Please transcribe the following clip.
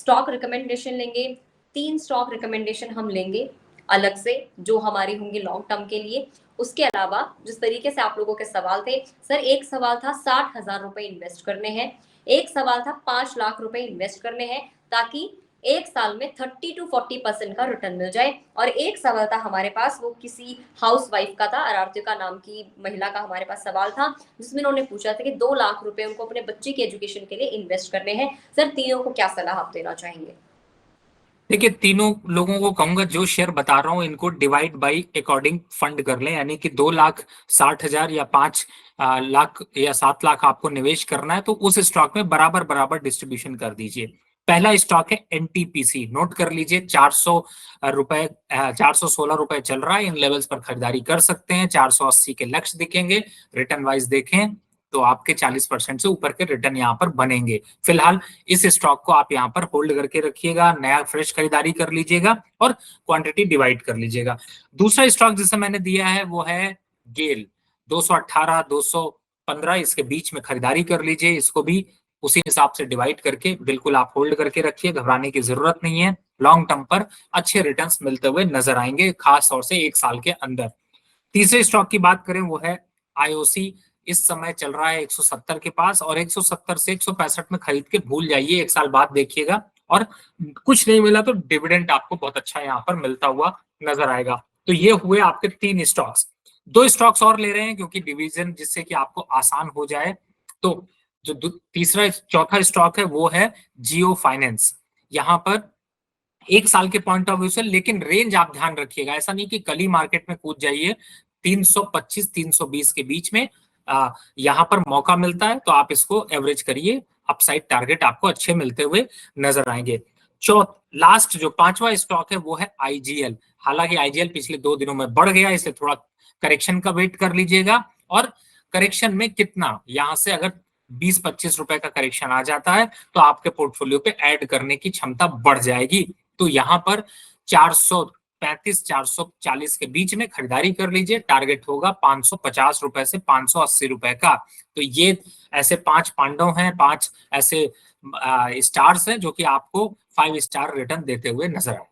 Stock recommendation लेंगे, 3 stock recommendation हम लेंगे अलग से जो हमारी होंगी लॉन्ग टर्म के लिए। उसके अलावा जिस तरीके से आप लोगों के सवाल थे सर, एक सवाल था 60,000 रुपए इन्वेस्ट करने हैं, एक सवाल था 5 लाख रुपए इन्वेस्ट करने हैं ताकि एक साल में 30 to 40% का रिटर्न मिल जाए। और एक सवाल था हमारे पास, वो किसी हाउस वाइफ का था, आरार्तिका नाम की महिला का हमारे पास सवाल था, जिसमें उन्होंने पूछा था कि 2 लाख रुपए उनको अपने बच्चे की एजुकेशन के लिए इन्वेस्ट करने हैं। सर तीनों को क्या सलाह आप देना चाहेंगे? देखिए, तीनों लोगों को कहूंगा जो शेयर बता रहा हूं इनको डिवाइड बाय अकॉर्डिंग फंड कर लें, यानी कि 2,60,000 या 5 लाख या 7 लाख आपको निवेश करना है तो उस स्टॉक में बराबर बराबर डिस्ट्रीब्यूशन कर दीजिए। पहला स्टॉक है एनटीपीसी, नोट कर लीजिए, 416 रुपए चल रहा है। इन लेवल्स पर खरीदारी कर सकते हैं। 480 के लक्ष्य दिखेंगे। रिटर्न वाइज देखें तो आपके 40% से ऊपर के रिटर्न यहाँ पर बनेंगे। फिलहाल इस स्टॉक को आप यहाँ पर होल्ड करके रखिएगा, नया फ्रेश खरीदारी कर लीजिएगा और क्वांटिटी डिवाइड कर लीजिएगा। दूसरा स्टॉक जिसे मैंने दिया है वो है गेल, 218 215 इसके बीच में खरीदारी कर लीजिए। इसको भी उसी हिसाब से डिवाइड करके बिल्कुल आप होल्ड करके रखिए, घबराने की जरूरत नहीं है। लॉन्ग टर्म पर अच्छे रिटर्न्स मिलते हुए नजर आएंगे, खास तौर से एक साल के अंदर। तीसरे स्टॉक की बात करें वो है आईओसी। इस समय चल रहा है 170 के पास, और 170 से 165 में खरीद के भूल जाइए, एक साल बाद देखिएगा और कुछ नहीं मिला तो डिविडेंड आपको बहुत अच्छा यहाँ पर मिलता हुआ नजर आएगा। तो ये हुए आपके 3 स्टॉक्स। 2 स्टॉक्स और ले रहे हैं क्योंकि डिवीजन, जिससे कि आपको आसान हो जाए। तो जो तीसरा चौथा स्टॉक है वो है जियो फाइनेंस। यहाँ पर एक साल के पॉइंट ऑफ व्यू से, लेकिन रेंज आप ध्यान रखिएगा, ऐसा नहीं कि कल ही मार्केट में कूद जाइए। 325-320 के बीच में यहाँ पर मौका मिलता है तो आप इसको एवरेज करिए, अपसाइड टारगेट आपको अच्छे मिलते हुए नजर आएंगे। लास्ट जो 5वां स्टॉक है वो है आईजीएल। हालांकि आईजीएल पिछले 2 दिनों में बढ़ गया, इसलिए थोड़ा करेक्शन का वेट कर लीजिएगा। और करेक्शन में कितना, यहां से अगर 20-25 रुपए का करेक्शन आ जाता है तो आपके पोर्टफोलियो पे ऐड करने की क्षमता बढ़ जाएगी। तो यहाँ पर 435-440 के बीच में खरीदारी कर लीजिए। टारगेट होगा 550 रुपए से 580 रुपए का। तो ये ऐसे 5 पांडव हैं, 5 ऐसे स्टार्स हैं जो कि आपको 5 स्टार रिटर्न देते हुए नजर आएंगे।